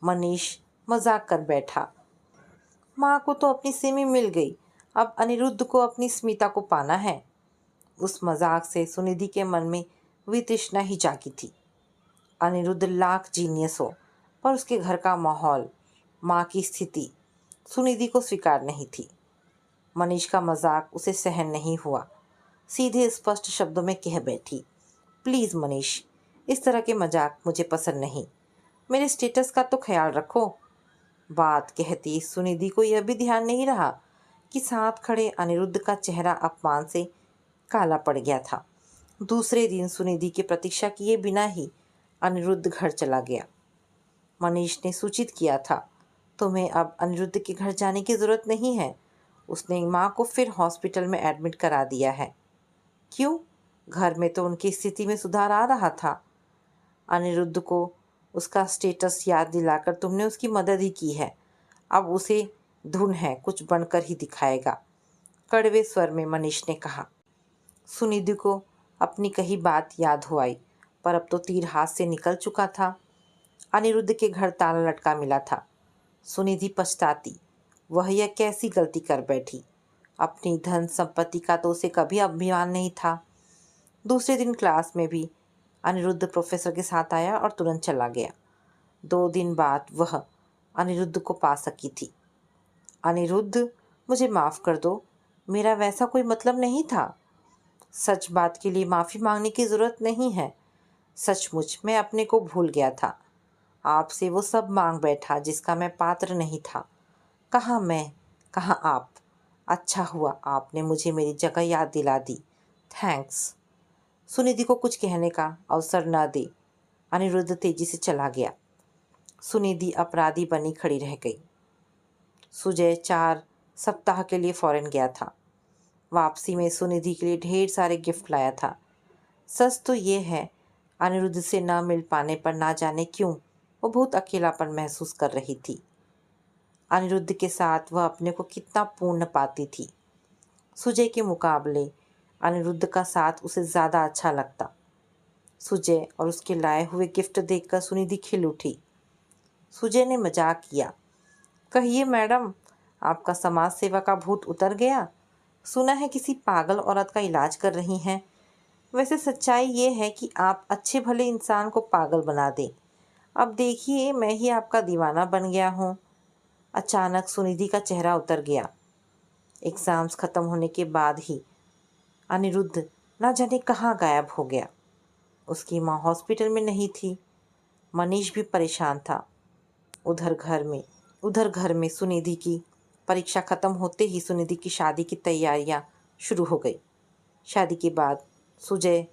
मनीष मजाक कर बैठा, माँ को तो अपनी सिमी मिल गई, अब अनिरुद्ध को अपनी स्मिता को पाना है। उस मजाक से सुनिधि के मन में वितृष्णा ही जागी थी। अनिरुद्ध लाख जीनियस हो, पर उसके घर का माहौल, माँ की स्थिति सुनिधि को स्वीकार नहीं थी। मनीष का मजाक उसे सहन नहीं हुआ। सीधे स्पष्ट शब्दों में कह बैठी, प्लीज़ मनीष, इस तरह के मजाक मुझे पसंद नहीं। मेरे स्टेटस का तो ख्याल रखो। बात कहती सुनिधि को यह भी ध्यान नहीं रहा कि साथ खड़े अनिरुद्ध का चेहरा अपमान से काला पड़ गया था। दूसरे दिन सुनिधि की प्रतीक्षा किए बिना ही अनिरुद्ध घर चला गया। मनीष ने सूचित किया था, तुम्हें अब अनिरुद्ध के घर जाने की ज़रूरत नहीं है। उसने माँ को फिर हॉस्पिटल में एडमिट करा दिया है। क्यों? घर में तो उनकी स्थिति में सुधार आ रहा था। अनिरुद्ध को उसका स्टेटस याद दिलाकर तुमने उसकी मदद ही की है। अब उसे धुन है, कुछ बनकर ही दिखाएगा, कड़वे स्वर में मनीष ने कहा। सुनिधि को अपनी कही बात याद हो आई, पर अब तो तीर हाथ से निकल चुका था। अनिरुद्ध के घर ताला लटका मिला था। सुनिधि पछताती, वह यह कैसी गलती कर बैठी। अपनी धन संपत्ति का तो उसे कभी अभिमान नहीं था। दूसरे दिन क्लास में भी अनिरुद्ध प्रोफेसर के साथ आया और तुरंत चला गया। 2 दिन बाद वह अनिरुद्ध को पा सकी थी। अनिरुद्ध, मुझे माफ़ कर दो, मेरा वैसा कोई मतलब नहीं था। सच बात के लिए माफ़ी मांगने की ज़रूरत नहीं है। सचमुच मैं अपने को भूल गया था। आपसे वो सब मांग बैठा जिसका मैं पात्र नहीं था। कहाँ मैं, कहाँ आप। अच्छा हुआ आपने मुझे मेरी जगह याद दिला दी। थैंक्स। सुनिधि को कुछ कहने का अवसर न दे अनिरुद्ध तेजी से चला गया। सुनिधि अपराधी बनी खड़ी रह गई। सुजय 4 सप्ताह के लिए फॉरेन गया था। वापसी में सुनिधि के लिए ढेर सारे गिफ्ट लाया था। सच तो ये है, अनिरुद्ध से न मिल पाने पर ना जाने क्यों वो बहुत अकेलापन महसूस कर रही थी। अनिरुद्ध के साथ वह अपने को कितना पूर्ण पाती थी। सुजय के मुकाबले अनिरुद्ध का साथ उसे ज़्यादा अच्छा लगता। सुजय और उसके लाए हुए गिफ्ट देखकर सुनिधि खिल उठी। सुजय ने मजाक किया, कहिए मैडम, आपका समाज सेवा का भूत उतर गया। सुना है किसी पागल औरत का इलाज कर रही हैं। वैसे सच्चाई ये है कि आप अच्छे भले इंसान को पागल बना दें। अब देखिए, मैं ही आपका दीवाना बन गया हूँ। अचानक सुनिधि का चेहरा उतर गया। एग्ज़ाम्स ख़त्म होने के बाद ही अनिरुद्ध ना जाने कहाँ गायब हो गया। उसकी माँ हॉस्पिटल में नहीं थी। मनीष भी परेशान था। उधर घर में सुनिधि की परीक्षा ख़त्म होते ही सुनिधि की शादी की तैयारियां शुरू हो गई। शादी के बाद सुजय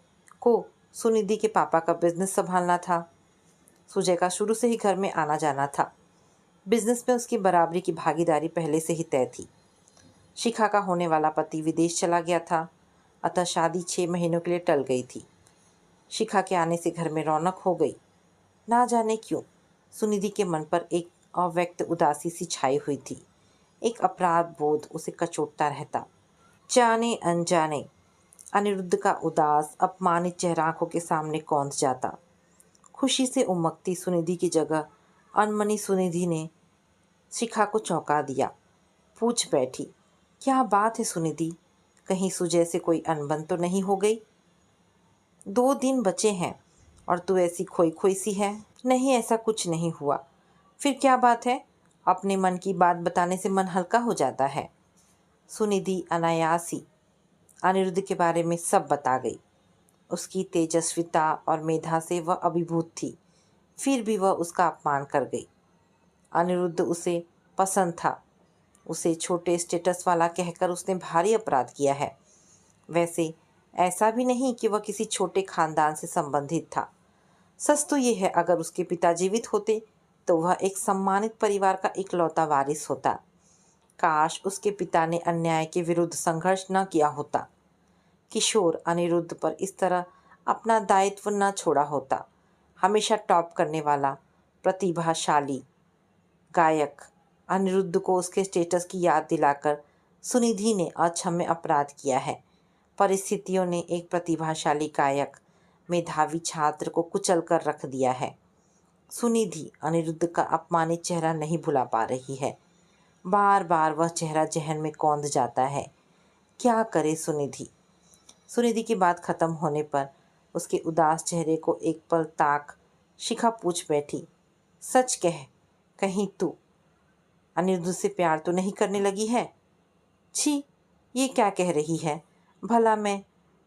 को सुनिधि के पापा का बिजनेस संभालना था। सुजय का शुरू से ही घर में आना जाना था। बिजनेस में उसकी बराबरी की भागीदारी पहले से ही तय थी। शिखा का होने वाला पति विदेश चला गया था, अतः शादी 6 महीनों के लिए टल गई थी। शिखा के आने से घर में रौनक हो गई। ना जाने क्यों सुनिधि के मन पर एक अव्यक्त उदासी सी छाई हुई थी। एक अपराध बोध उसे कचोटता रहता। जाने अनजाने अनिरुद्ध का उदास अपमानित चेहरा आंखों के सामने कौंध जाता। खुशी से उमकती सुनिधि की जगह अनमनी सुनिधि ने शिखा को चौंका दिया। पूछ बैठी, क्या बात है सुनिधि, कहीं सुजय से कोई अनबन तो नहीं हो गई? 2 दिन बचे हैं और तू ऐसी खोई खोई सी है। नहीं, ऐसा कुछ नहीं हुआ। फिर क्या बात है? अपने मन की बात बताने से मन हल्का हो जाता है। सुनिधि अनायास ही अनिरुद्ध के बारे में सब बता गई। उसकी तेजस्विता और मेधा से वह अभिभूत थी, फिर भी वह उसका अपमान कर गई। अनिरुद्ध उसे पसंद था। उसे छोटे स्टेटस वाला कहकर उसने भारी अपराध किया है। वैसे ऐसा भी नहीं कि वह किसी छोटे खानदान से संबंधित था। सच तो ये है, अगर उसके पिता जीवित होते तो वह एक सम्मानित परिवार का इकलौता वारिस होता। काश उसके पिता ने अन्याय के विरुद्ध संघर्ष न किया होता। किशोर अनिरुद्ध पर इस तरह अपना दायित्व न छोड़ा होता। हमेशा टॉप करने वाला प्रतिभाशाली गायक अनिरुद्ध को उसके स्टेटस की याद दिलाकर सुनिधि ने अक्षम्य अपराध किया है। परिस्थितियों ने एक प्रतिभाशाली गायक, मेधावी छात्र को कुचल कर रख दिया है। सुनिधि अनिरुद्ध का अपमानित चेहरा नहीं भुला पा रही है। बार बार वह चेहरा जहन में कौंध जाता है। क्या करे सुनिधि? सुनिधि की बात खत्म होने पर उसके उदास चेहरे को एक पल ताक शिखा पूछ बैठी, सच कह, कहीं तू अनिरुद्ध से प्यार तो नहीं करने लगी है? छी, ये क्या कह रही है? भला मैं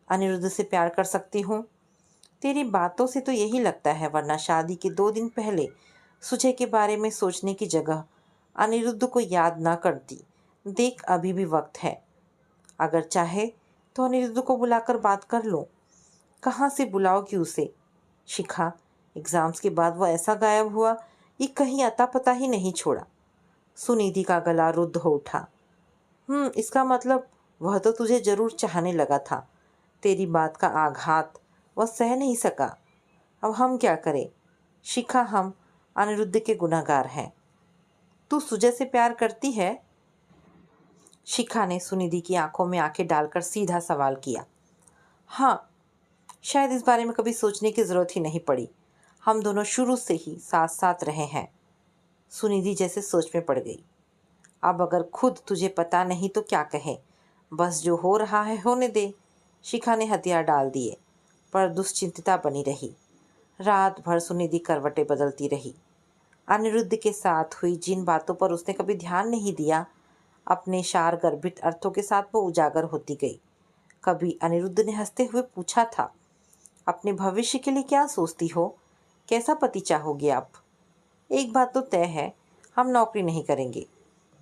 अनिरुद्ध से प्यार कर सकती हूँ? तेरी बातों से तो यही लगता है, वरना शादी के 2 दिन पहले सुजय के बारे में सोचने की जगह अनिरुद्ध को याद ना करती। देख, अभी भी वक्त है। अगर चाहे तो अनिरुद्ध को बुलाकर बात कर लो। कहाँ से बुलाओगी उसे? शिखा, एग्जाम्स के बाद वो ऐसा गायब हुआ, ये कहीं अता पता ही नहीं छोड़ा। सुनिधि का गला रुद्ध हो उठा। इसका मतलब वह तो तुझे जरूर चाहने लगा था। तेरी बात का आघात वह सह नहीं सका। अब हम क्या करें? शिखा, हम अनिरुद्ध के गुनहगार हैं। तू सुजय से प्यार करती है? शिखा ने सुनिधि की आंखों में आंखें डालकर सीधा सवाल किया। हाँ, शायद इस बारे में कभी सोचने की जरूरत ही नहीं पड़ी। हम दोनों शुरू से ही साथ साथ रहे हैं। सुनिधि जैसे सोच में पड़ गई। अब अगर खुद तुझे पता नहीं तो क्या कहे? बस जो हो रहा है होने दे। शिखा ने हथियार डाल दिए, पर दुश्चिंतिता बनी रही। रात भर सुनिधि करवटें बदलती रही। अनिरुद्ध के साथ हुई जिन बातों पर उसने कभी ध्यान नहीं दिया, अपने शार गर्भित अर्थों के साथ वो उजागर होती गई। कभी अनिरुद्ध ने हंसते हुए पूछा था, अपने भविष्य के लिए क्या सोचती हो? कैसा पति चाहोगे आप? एक बात तो तय है, हम नौकरी नहीं करेंगे।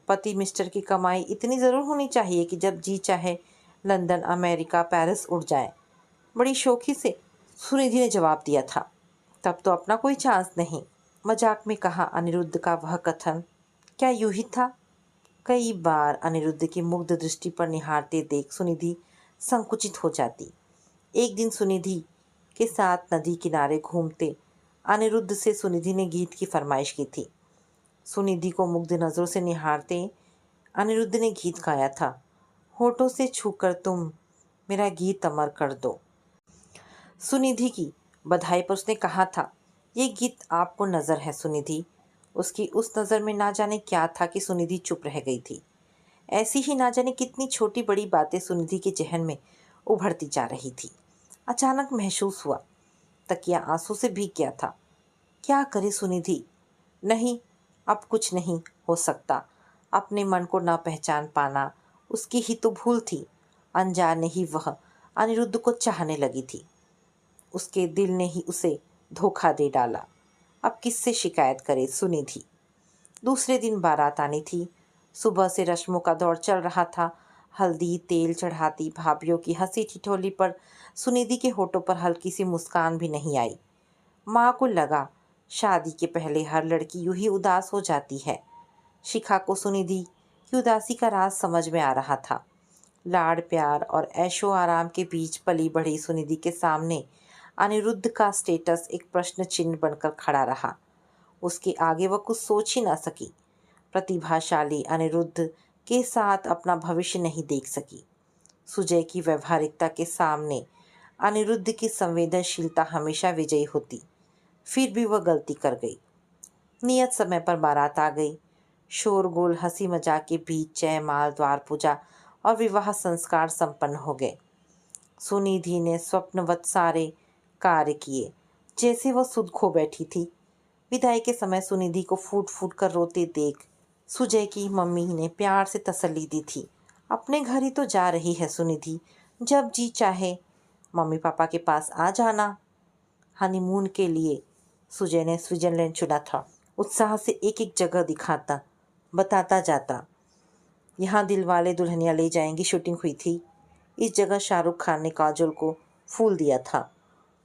पति मिस्टर की कमाई इतनी ज़रूर होनी चाहिए कि जब जी चाहे लंदन, अमेरिका, पेरिस उड़ जाए। बड़ी शौकी से सुनिधि ने जवाब दिया था। तब तो अपना कोई चांस नहीं। मजाक में कहा अनिरुद्ध का वह कथन क्या यूं ही था? कई बार अनिरुद्ध की मुग्ध दृष्टि पर निहारते देख सुनिधि संकुचित हो जाती। एक दिन सुनिधि के साथ नदी किनारे घूमते अनिरुद्ध से सुनिधि ने गीत की फरमाइश की थी। सुनिधि को मुग्ध नज़रों से निहारते अनिरुद्ध ने गीत गाया था, होठों से छूकर तुम मेरा गीत अमर कर दो। सुनिधि की बधाई पर उसने कहा था, ये गीत आपको नज़र है सुनिधि। उसकी उस नज़र में ना जाने क्या था कि सुनिधि चुप रह गई थी। ऐसी ही ना जाने कितनी छोटी बड़ी बातें सुनिधि के जहन में उभरती जा रही थी। अचानक महसूस हुआ तकिया आंसू से भीग गया था। क्या करे सुनिधि? नहीं, अब कुछ नहीं हो सकता। अपने मन को ना पहचान पाना उसकी ही तो भूल थी। अनजाने ही वह अनिरुद्ध को चाहने लगी थी। उसके दिल ने ही उसे धोखा दे डाला। अब किससे शिकायत करे सुनिधि? दूसरे दिन बारात आनी थी। सुबह से रस्मों का दौर चल रहा था। हल्दी तेल चढ़ाती भाभियों की हंसी ठिठोली पर सुनिधि के होठों पर हल्की सी मुस्कान भी नहीं आई। माँ को लगा शादी के पहले हर लड़की यूं ही उदास हो जाती है। शिखा को सुनिधि की उदासी का राज समझ में आ रहा था। लाड़ प्यार और ऐशो आराम के बीच पली बढ़ी सुनिधि के सामने अनिरुद्ध का स्टेटस एक प्रश्न चिन्ह बनकर खड़ा रहा। उसके आगे वह कुछ सोच ही ना सकी। प्रतिभाशाली अनिरुद्ध के साथ अपना भविष्य नहीं देख सकी। सुजय की व्यवहारिकता के सामने अनिरुद्ध की संवेदनशीलता हमेशा विजयी होती। फिर भी वह गलती कर गई। नियत समय पर बारात आ गई। शोरगुल हंसी मजाक के बीच जयमाल, द्वार पूजा और विवाह संस्कार संपन्न हो गए। सुनिधि ने स्वप्नवत सारे कार्य किए, जैसे वह सुध खो बैठी थी। विदाई के समय सुनिधि को फूट फूट कर रोते देख सुजय की मम्मी ने प्यार से तसल्ली दी थी। अपने घर ही तो जा रही है सुनिधि, जब जी चाहे मम्मी पापा के पास आ जाना। हनीमून के लिए सुजय ने स्विट्जरलैंड चुना था। उत्साह से एक एक जगह दिखाता, बताता जाता। यहाँ दिलवाले दुल्हनिया ले जाएंगी शूटिंग हुई थी। इस जगह शाहरुख खान ने काजोल को फूल दिया था।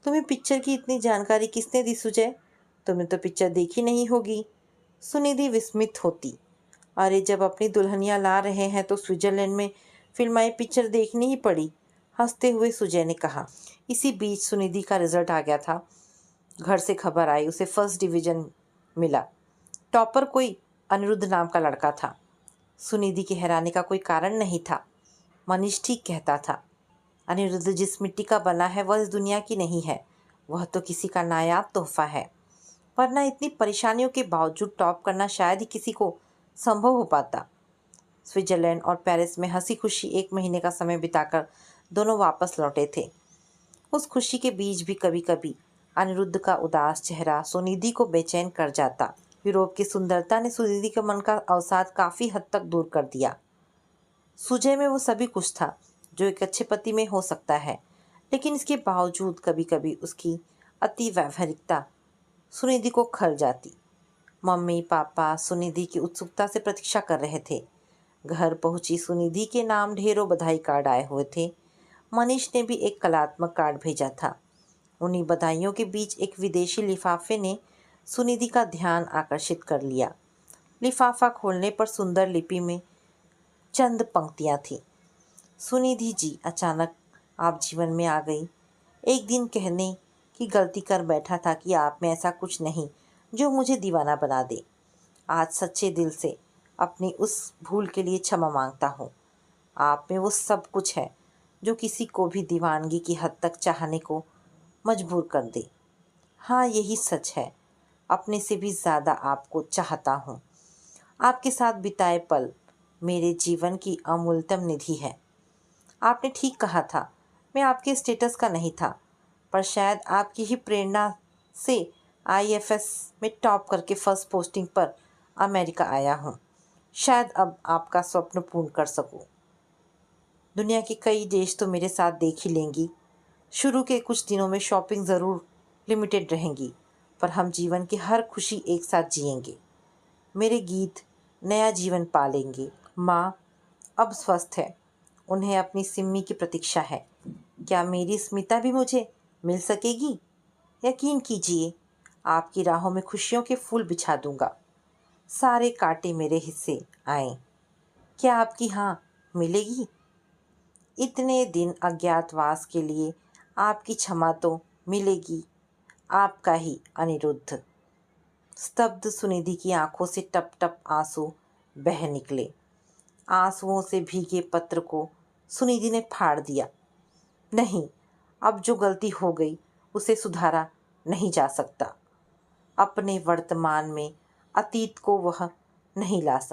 तुम्हें पिक्चर की इतनी जानकारी किसने दी सुजय? तुमने तो पिक्चर देखी नहीं होगी। सुनिधि विस्मित होती। अरे, जब अपनी दुल्हनिया ला रहे हैं तो स्विट्जरलैंड में फिल्माई पिक्चर देखनी ही पड़ी, हंसते हुए सुजय ने कहा। इसी बीच सुनिधि का रिजल्ट आ गया था। घर से खबर आई उसे फर्स्ट डिवीज़न मिला। टॉपर कोई अनिरुद्ध नाम का लड़का था। सुनिधि की हैरानी का कोई कारण नहीं था। मनीष ठीक कहता था। अनिरुद्ध जिस मिट्टी का बना है वह इस दुनिया की नहीं है। वह तो किसी का नायाब तोहफा है। वरना इतनी परेशानियों के बावजूद टॉप करना शायद ही किसी को संभव हो पाता। स्विट्जरलैंड और पेरिस में हंसी खुशी 1 महीने का समय बिताकर दोनों वापस लौटे थे। उस खुशी के बीच भी कभी कभी अनिरुद्ध का उदास चेहरा सुनिधि को बेचैन कर जाता। यूरोप की सुंदरता ने सुनिधि के मन का अवसाद काफ़ी हद तक दूर कर दिया। सुजय में वो सभी कुछ था जो एक अच्छे पति में हो सकता है, लेकिन इसके बावजूद कभी कभी उसकी अति व्यावहारिकता सुनिधि को खल जाती। मम्मी पापा सुनिधि की उत्सुकता से प्रतीक्षा कर रहे थे। घर पहुंची सुनिधि के नाम ढेरों बधाई कार्ड आए हुए थे। मनीष ने भी एक कलात्मक कार्ड भेजा था। उन्हीं बधाइयों के बीच एक विदेशी लिफाफे ने सुनिधि का ध्यान आकर्षित कर लिया। लिफाफा खोलने पर सुंदर लिपि में चंद पंक्तियां थीं। सुनिधि जी, अचानक आप जीवन में आ गई। एक दिन कहने की गलती कर बैठा था कि आप में ऐसा कुछ नहीं जो मुझे दीवाना बना दे। आज सच्चे दिल से अपनी उस भूल के लिए क्षमा मांगता हूँ। आप में वो सब कुछ है जो किसी को भी दीवानगी की हद तक चाहने को मजबूर कर दे। हाँ, यही सच है। अपने से भी ज़्यादा आपको चाहता हूँ। आपके साथ बिताए पल मेरे जीवन की अमूल्यतम निधि है। आपने ठीक कहा था, मैं आपके स्टेटस का नहीं था, पर शायद आपकी ही प्रेरणा से आईएफएस में टॉप करके फर्स्ट पोस्टिंग पर अमेरिका आया हूँ। शायद अब आपका स्वप्न पूर्ण कर सकूँ। दुनिया के कई देश तो मेरे साथ देख ही लेंगी। शुरू के कुछ दिनों में शॉपिंग ज़रूर लिमिटेड रहेंगी, पर हम जीवन की हर खुशी एक साथ जिएंगे। मेरे गीत नया जीवन पालेंगे। माँ अब स्वस्थ है, उन्हें अपनी सिम्मी की प्रतीक्षा है। क्या मेरी स्मिता भी मुझे मिल सकेगी? यकीन कीजिए, आपकी राहों में खुशियों के फूल बिछा दूंगा। सारे कांटे मेरे हिस्से आए। क्या आपकी हाँ मिलेगी? इतने दिन अज्ञातवास के लिए आपकी क्षमा तो मिलेगी। आपका ही अनिरुद्ध। स्तब्ध सुनिधि की आंखों से टप टप आंसू बह निकले। आंसुओं से भीगे पत्र को सुनिधि ने फाड़ दिया। नहीं, अब जो गलती हो गई उसे सुधारा नहीं जा सकता। अपने वर्तमान में अतीत को वह नहीं ला सकता।